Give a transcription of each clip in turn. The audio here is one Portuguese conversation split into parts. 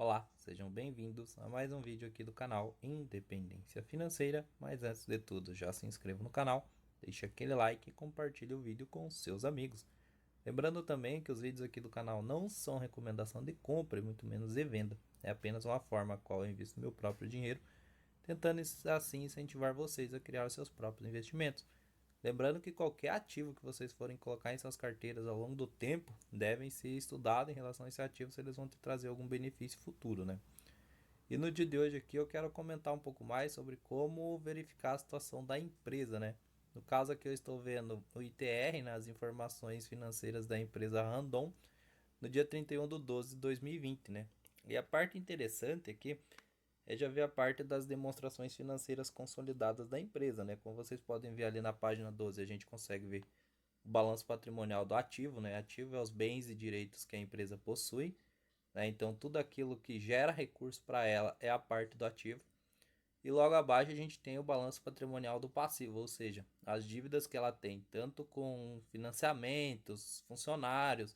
Olá, sejam bem-vindos a mais um vídeo aqui do canal Independência Financeira. Mas antes de tudo, já se inscreva no canal, deixe aquele like e compartilhe o vídeo com seus amigos. Lembrando também que os vídeos aqui do canal não são recomendação de compra e muito menos de venda. É apenas uma forma a qual eu invisto meu próprio dinheiro, tentando assim incentivar vocês a criar os seus próprios investimentos. Lembrando que qualquer ativo que vocês forem colocar em suas carteiras ao longo do tempo devem ser estudados em relação a esse ativo, se eles vão te trazer algum benefício futuro, né? E no dia de hoje aqui eu quero comentar um pouco mais sobre como verificar a situação da empresa, né? No caso aqui eu estou vendo o ITR, nas informações financeiras da empresa Randon, no dia 31 de 12 de 2020, né? E a parte interessante aqui é já ver a parte das demonstrações financeiras consolidadas da empresa, né? Como vocês podem ver ali na página 12, a gente consegue ver o balanço patrimonial do ativo, né? Ativo é os bens e direitos que a empresa possui, né? Então tudo aquilo que gera recurso para ela é a parte do ativo. E logo abaixo a gente tem o balanço patrimonial do passivo, ou seja, as dívidas que ela tem, tanto com financiamentos, funcionários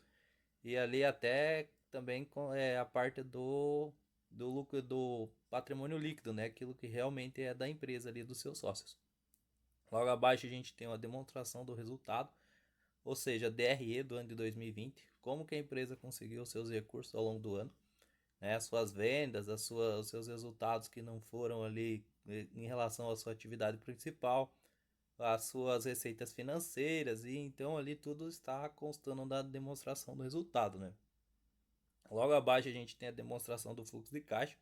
e ali até também com a parte do lucro do patrimônio líquido, né? Aquilo que realmente é da empresa ali, dos seus sócios. Logo abaixo a gente tem uma demonstração do resultado, ou seja, DRE do ano de 2020, como que a empresa conseguiu os seus recursos ao longo do ano, né? As suas vendas, os seus resultados que não foram ali em relação à sua atividade principal, as suas receitas financeiras, e então ali tudo está constando da demonstração do resultado, né? Logo abaixo a gente tem a demonstração do fluxo de caixa,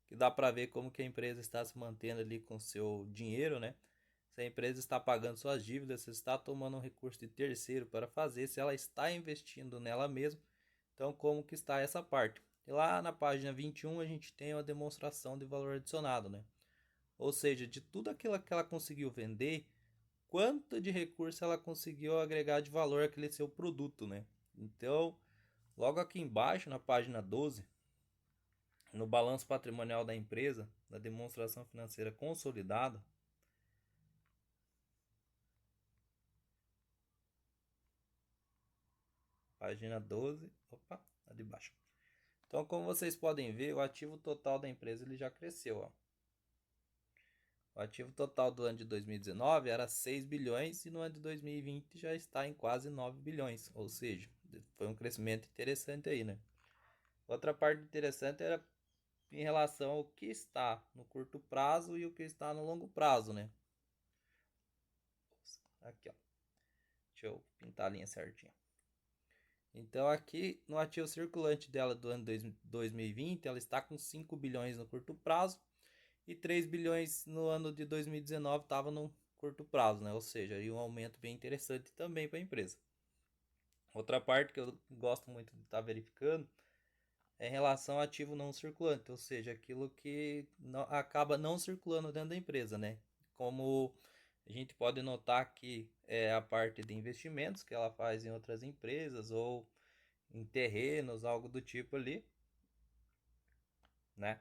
que dá para ver como que a empresa está se mantendo ali com seu dinheiro, né? Se a empresa está pagando suas dívidas, se está tomando um recurso de terceiro para fazer, se ela está investindo nela mesma. Então, como que está essa parte? E lá na página 21 a gente tem uma demonstração de valor adicionado, né? Ou seja, de tudo aquilo que ela conseguiu vender, quanto de recurso ela conseguiu agregar de valor àquele seu produto, né? Então, logo aqui embaixo, na página 12, no balanço patrimonial da empresa, na demonstração financeira consolidada, página 12, opa, lá de baixo. Então, como vocês podem ver, o ativo total da empresa ele já cresceu, ó. O ativo total do ano de 2019 era 6 bilhões e no ano de 2020 já está em quase 9 bilhões, ou seja, foi um crescimento interessante aí, né? Outra parte interessante era em relação ao que está no curto prazo e o que está no longo prazo, né? Aqui, ó. Deixa eu pintar a linha certinha. Então aqui no ativo circulante dela do ano 2020, ela está com 5 bilhões no curto prazo e 3 bilhões no ano de 2019 estava no curto prazo, né? Ou seja, aí um aumento bem interessante também para a empresa. Outra parte que eu gosto muito de estar verificando é em relação ao ativo não circulante, ou seja, aquilo que não, acaba não circulando dentro da empresa, né? Como a gente pode notar que é a parte de investimentos que ela faz em outras empresas ou em terrenos, algo do tipo ali, né?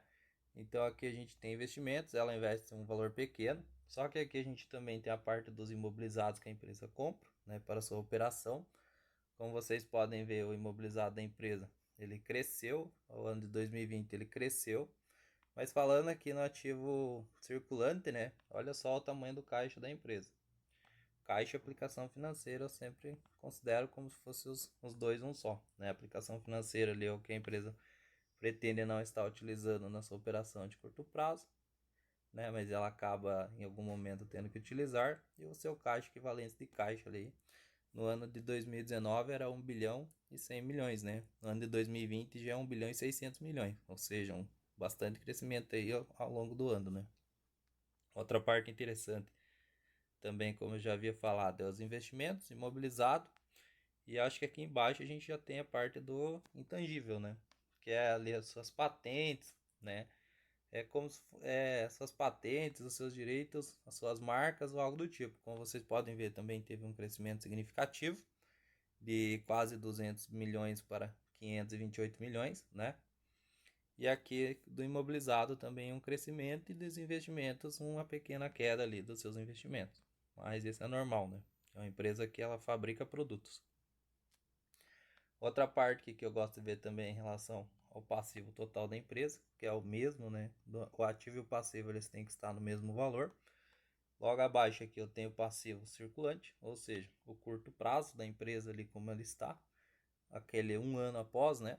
Então aqui a gente tem investimentos, ela investe um valor pequeno, só que aqui a gente também tem a parte dos imobilizados que a empresa compra, né, para sua operação. Como vocês podem ver, o imobilizado da empresa, ele cresceu, ao ano de 2020 ele cresceu, mas falando aqui no ativo circulante, né, olha só o tamanho do caixa da empresa. Caixa e aplicação financeira eu sempre considero como se fossem os dois um só, né? A aplicação financeira ali é o que a empresa pretende não estar utilizando na sua operação de curto prazo, né? Mas ela acaba em algum momento tendo que utilizar, e o seu caixa equivalente de caixa ali no ano de 2019 era 1 bilhão e 100 milhões, né? No ano de 2020 já é 1 bilhão e 600 milhões, ou seja, um bastante crescimento aí ao longo do ano, né? Outra parte interessante também, como eu já havia falado, é os investimentos imobilizados. E acho que aqui embaixo a gente já tem a parte do intangível, né? Que é ali as suas patentes, né? É como se, suas patentes, os seus direitos, as suas marcas ou algo do tipo. Como vocês podem ver, também teve um crescimento significativo de quase 200 milhões para 528 milhões, né? E aqui do imobilizado também um crescimento e dos investimentos uma pequena queda ali dos seus investimentos. Mas isso é normal, né? É uma empresa que ela fabrica produtos. Outra parte que eu gosto de ver também em relação ao passivo total da empresa, que é o mesmo, né? O ativo e o passivo eles têm que estar no mesmo valor. Logo abaixo aqui eu tenho o passivo circulante, ou seja, o curto prazo da empresa ali como ele está, aquele um ano após, né?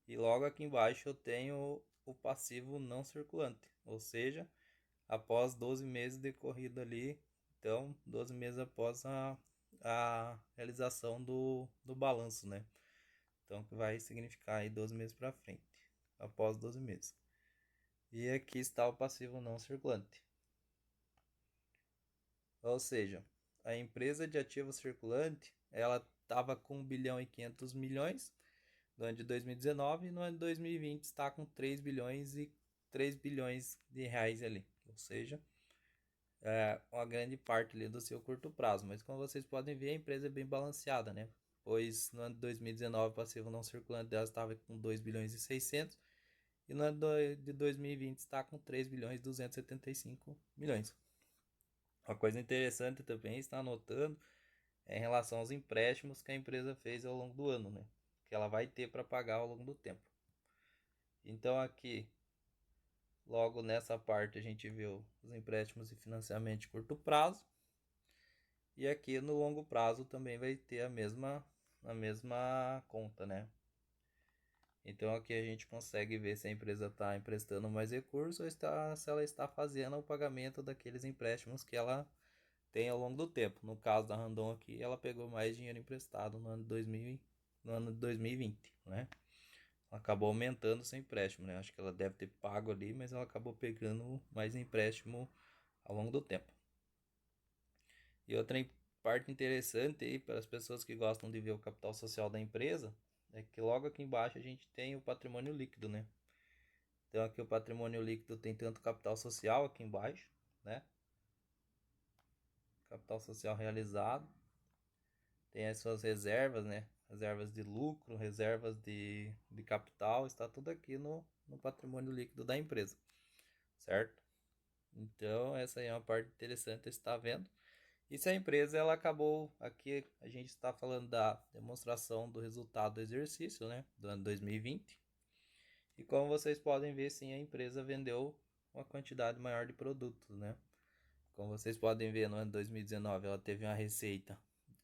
E logo aqui embaixo eu tenho o passivo não circulante, ou seja, após 12 meses decorrido ali, então 12 meses após a realização do balanço, né? Então que vai significar aí 12 meses para frente, após 12 meses. E aqui está o passivo não circulante. Ou seja, a empresa de ativo circulante, ela estava com 1 bilhão e 500 milhões no ano de 2019 e no ano de 2020 está com 3 bilhões de reais ali. Ou seja, uma grande parte ali do seu curto prazo. Mas como vocês podem ver, a empresa é bem balanceada, né? Pois no ano de 2019 o passivo não circulante dela estava com 2 bilhões e 600 e no ano de 2020 está com 3 bilhões e 275 milhões. Uma coisa interessante também está anotando é em relação aos empréstimos que a empresa fez ao longo do ano, né? Que ela vai ter para pagar ao longo do tempo. Então aqui, logo nessa parte a gente viu os empréstimos e financiamento de curto prazo. E aqui no longo prazo também vai ter a mesma conta, né? Então aqui a gente consegue ver se a empresa está emprestando mais recursos ou se ela está fazendo o pagamento daqueles empréstimos que ela tem ao longo do tempo. No caso da Randon aqui, ela pegou mais dinheiro emprestado no ano de 2020, né? Ela acabou aumentando seu empréstimo, né? Acho que ela deve ter pago ali, mas ela acabou pegando mais empréstimo ao longo do tempo. E outra parte interessante aí para as pessoas que gostam de ver o capital social da empresa é que logo aqui embaixo a gente tem o patrimônio líquido, né? Então aqui o patrimônio líquido tem tanto capital social aqui embaixo, né? Capital social realizado, tem as suas reservas, né? Reservas de lucro, reservas de capital, está tudo aqui no patrimônio líquido da empresa, certo? Então essa aí é uma parte interessante de estar vendo. E se a empresa ela acabou, aqui a gente está falando da demonstração do resultado do exercício, né, do ano 2020. E como vocês podem ver, sim, a empresa vendeu uma quantidade maior de produtos, né? Como vocês podem ver, no ano 2019 ela teve uma receita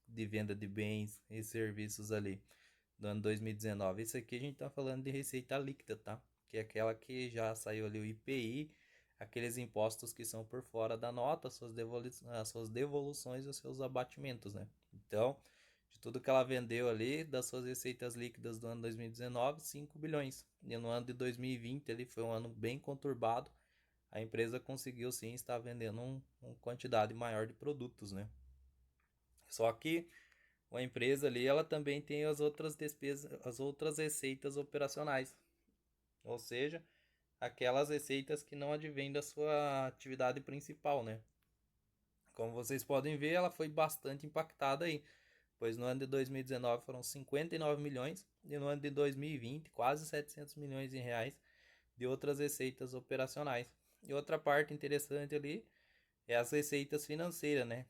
de venda de bens e serviços ali no ano 2019. Isso aqui a gente está falando de receita líquida, tá? Que é aquela que já saiu ali o IPI, aqueles impostos que são por fora da nota, as suas devoluções e os seus abatimentos, né? Então, de tudo que ela vendeu ali, das suas receitas líquidas do ano 2019, 5 bilhões. E no ano de 2020 ele foi um ano bem conturbado. A empresa conseguiu sim estar vendendo uma quantidade maior de produtos, né? Só que a empresa ali, ela também tem as outras despesas, as outras receitas operacionais, ou seja, aquelas receitas que não advêm da sua atividade principal, né? Como vocês podem ver, ela foi bastante impactada aí, pois no ano de 2019 foram 59 milhões e no ano de 2020 quase 700 milhões em reais de outras receitas operacionais. E outra parte interessante ali é as receitas financeiras, né?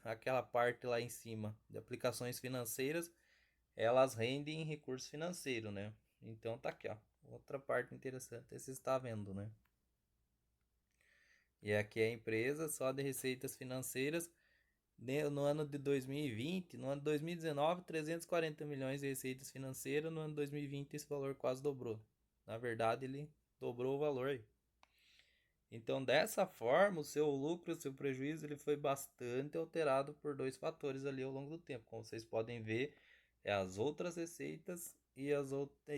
Aquela parte lá em cima de aplicações financeiras, elas rendem recurso financeiro, né? Então tá aqui, ó. Outra parte interessante, você está vendo, né? E aqui é a empresa só de receitas financeiras no ano de 2020, no ano de 2019, 340 milhões de receitas financeiras, no ano de 2020 esse valor quase dobrou. Na verdade, ele dobrou o valor aí. Então, dessa forma, o seu lucro, o seu prejuízo, ele foi bastante alterado por dois fatores ali ao longo do tempo. Como vocês podem ver, é as outras receitas e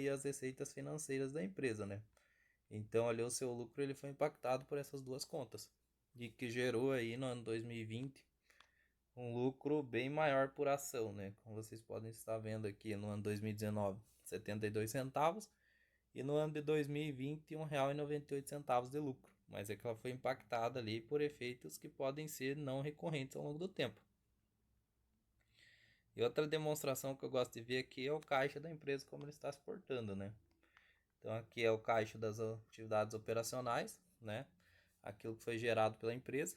as receitas financeiras da empresa, né? Então, ali o seu lucro ele foi impactado por essas duas contas, e que gerou aí no ano 2020 um lucro bem maior por ação, né? Como vocês podem estar vendo aqui no ano 2019, 72 centavos, e no ano de 2020, R$ 1,98 de lucro. Mas é que ela foi impactada ali por efeitos que podem ser não recorrentes ao longo do tempo. E outra demonstração que eu gosto de ver aqui é o caixa da empresa, como ele está se portando, né? Então aqui é o caixa das atividades operacionais, né? Aquilo que foi gerado pela empresa.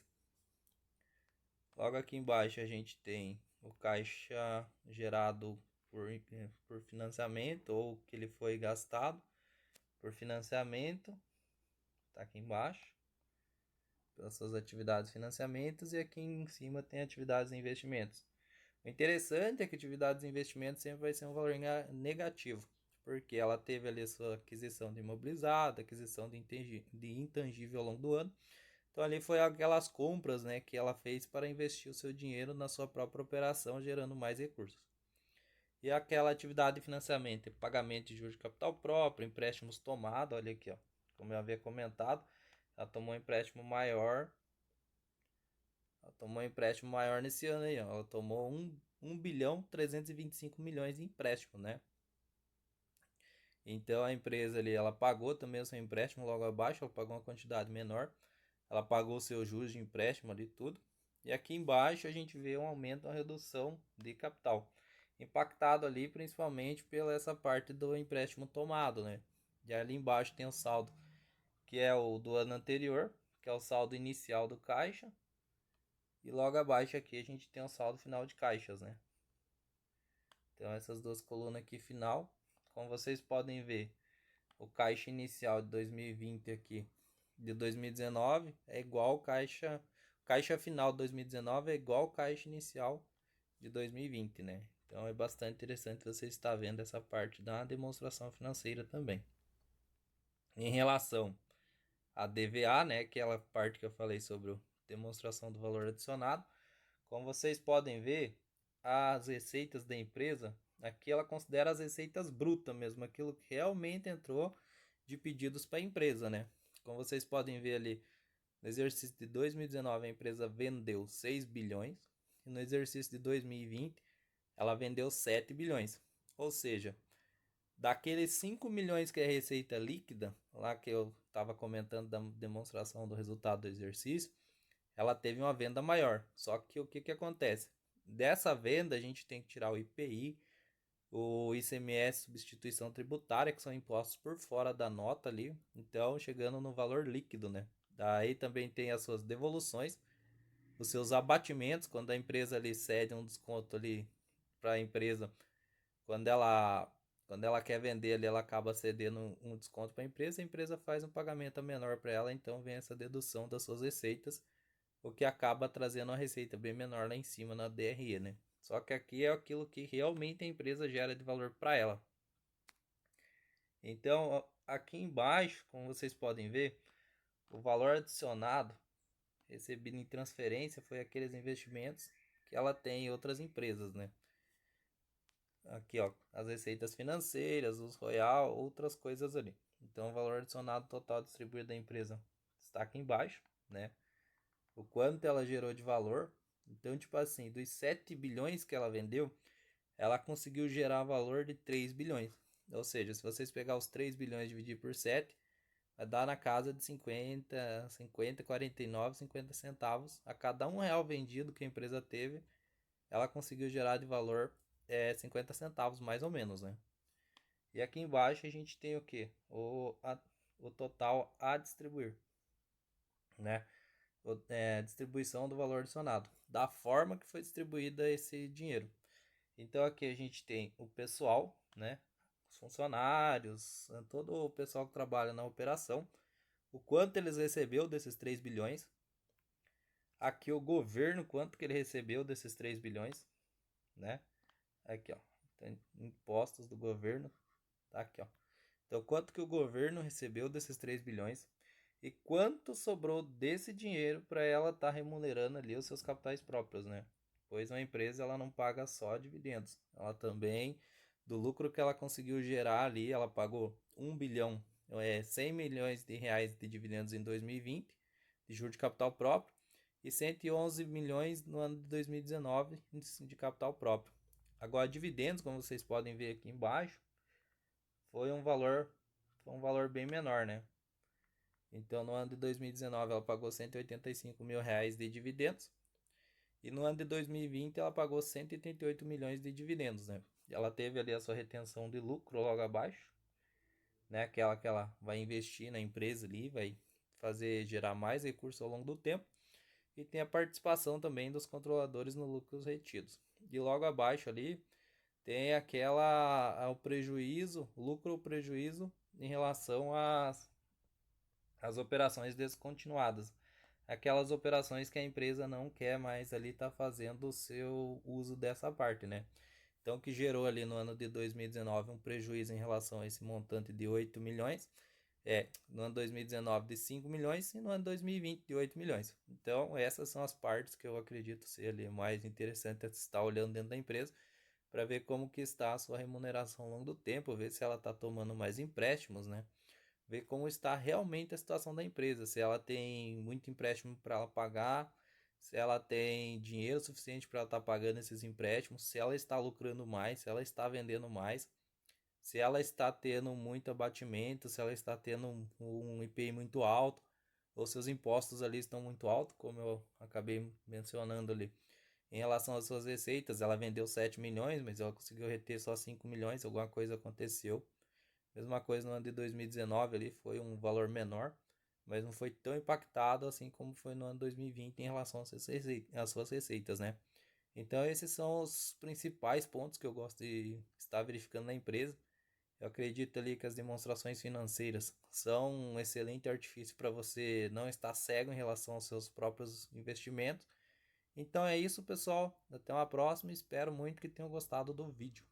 Logo aqui embaixo a gente tem o caixa gerado por financiamento ou que ele foi gastado por financiamento, tá aqui embaixo, pelas suas atividades de financiamentos, e aqui em cima tem atividades de investimentos. O interessante é que atividades de investimento sempre vai ser um valor negativo, porque ela teve ali a sua aquisição de imobilizado, aquisição de intangível ao longo do ano. Então ali foi aquelas compras, né, que ela fez para investir o seu dinheiro na sua própria operação, gerando mais recursos. E aquela atividade de financiamento, pagamento de juros de capital próprio, empréstimos tomados, olha aqui, ó, como eu havia comentado, ela tomou um empréstimo maior. Ela tomou um empréstimo maior nesse ano aí, ó. Ela tomou 1 bilhão 325 milhões de empréstimo, né? Então a empresa ali, ela pagou também o seu empréstimo logo abaixo, ela pagou uma quantidade menor. Ela pagou seus juros de empréstimo ali tudo. E aqui embaixo a gente vê um aumento, uma redução de capital. Impactado ali principalmente pela essa parte do empréstimo tomado, né? E ali embaixo tem o saldo, que é o do ano anterior, que é o saldo inicial do caixa. E logo abaixo aqui a gente tem o saldo final de caixas, né? Então essas duas colunas aqui final, como vocês podem ver, o caixa inicial de 2020 aqui, de 2019 é igual ao caixa final de 2019 é igual ao caixa inicial de 2020, né? Então é bastante interessante você estar vendo essa parte da demonstração financeira também. Em relação à DVA, né, aquela parte que eu falei sobre a demonstração do valor adicionado, como vocês podem ver, as receitas da empresa, aqui ela considera as receitas brutas mesmo, aquilo que realmente entrou de pedidos para a empresa, né? Como vocês podem ver ali, no exercício de 2019 a empresa vendeu 6 bilhões e no exercício de 2020 ela vendeu 7 bilhões. Ou seja, daqueles 5 milhões que é receita líquida, lá que eu estava comentando da demonstração do resultado do exercício, ela teve uma venda maior. Só que o que, que acontece? Dessa venda a gente tem que tirar o IPI, o ICMS, substituição tributária, que são impostos por fora da nota ali, então chegando no valor líquido, né? Daí também tem as suas devoluções, os seus abatimentos, quando a empresa ali cede um desconto ali para a empresa, quando ela quando ela quer vender ali, ela acaba cedendo um desconto para a empresa faz um pagamento menor para ela, então vem essa dedução das suas receitas, o que acaba trazendo uma receita bem menor lá em cima na DRE, né? Só que aqui é aquilo que realmente a empresa gera de valor para ela. Então, aqui embaixo, como vocês podem ver, o valor adicionado recebido em transferência foi aqueles investimentos que ela tem em outras empresas, né? Aqui, ó, as receitas financeiras, os royal, outras coisas ali. Então, o valor adicionado total distribuído da empresa está aqui embaixo, né? O quanto ela gerou de valor. Então, tipo assim, dos 7 bilhões que ela vendeu, ela conseguiu gerar valor de 3 bilhões. Ou seja, se vocês pegar os 3 bilhões e dividir por 7, vai dar na casa de 49, 50 centavos. A cada R$ 1 vendido que a empresa teve, ela conseguiu gerar de valor 50 centavos mais ou menos, né? E aqui embaixo a gente tem o que? O total a distribuir, né? Distribuição do valor adicionado, da forma que foi distribuída esse dinheiro. Então aqui a gente tem o pessoal, né? Os funcionários, todo o pessoal que trabalha na operação, o quanto eles recebeu desses 3 bilhões. Aqui o governo, quanto que ele recebeu desses 3 bilhões, né? Aqui, ó, tem impostos do governo, tá aqui, ó. Então, quanto que o governo recebeu desses 3 bilhões e quanto sobrou desse dinheiro para ela estar remunerando ali os seus capitais próprios, né? Pois uma empresa ela não paga só dividendos, ela também, do lucro que ela conseguiu gerar ali, ela pagou 1 bilhão, 100 milhões de reais de dividendos em 2020, de juros de capital próprio, e 111 milhões no ano de 2019 de capital próprio. Agora, dividendos, como vocês podem ver aqui embaixo, foi um valor bem menor, né? Então, no ano de 2019, ela pagou 185 mil reais de dividendos. E no ano de 2020, ela pagou 188 milhões de dividendos, né? Ela teve ali a sua retenção de lucro logo abaixo, né? Aquela que ela vai investir na empresa ali, vai fazer gerar mais recursos ao longo do tempo. E tem a participação também dos controladores no lucros retidos. E logo abaixo ali, tem o prejuízo, lucro ou prejuízo em relação às operações descontinuadas. Aquelas operações que a empresa não quer mais ali estar fazendo o seu uso dessa parte, né? Então, que gerou ali no ano de 2019 um prejuízo em relação a esse montante de 8 milhões, no ano 2019 de 5 milhões e no ano 2020 de 8 milhões. Então, essas são as partes que eu acredito ser ali mais interessante estar olhando dentro da empresa para ver como que está a sua remuneração ao longo do tempo, ver se ela está tomando mais empréstimos, né? Ver como está realmente a situação da empresa, se ela tem muito empréstimo para ela pagar, se ela tem dinheiro suficiente para ela estar pagando esses empréstimos, se ela está lucrando mais, se ela está vendendo mais, se ela está tendo muito abatimento, se ela está tendo um IPI muito alto, ou seus impostos ali estão muito altos, como eu acabei mencionando ali. Em relação às suas receitas, ela vendeu 7 milhões, mas ela conseguiu reter só 5 milhões, alguma coisa aconteceu. Mesma coisa no ano de 2019 ali, foi um valor menor, mas não foi tão impactado assim como foi no ano 2020 em relação às suas receitas, né? Então esses são os principais pontos que eu gosto de estar verificando na empresa. Eu acredito ali que as demonstrações financeiras são um excelente artifício para você não estar cego em relação aos seus próprios investimentos. Então é isso, pessoal. Até uma próxima. Espero muito que tenham gostado do vídeo.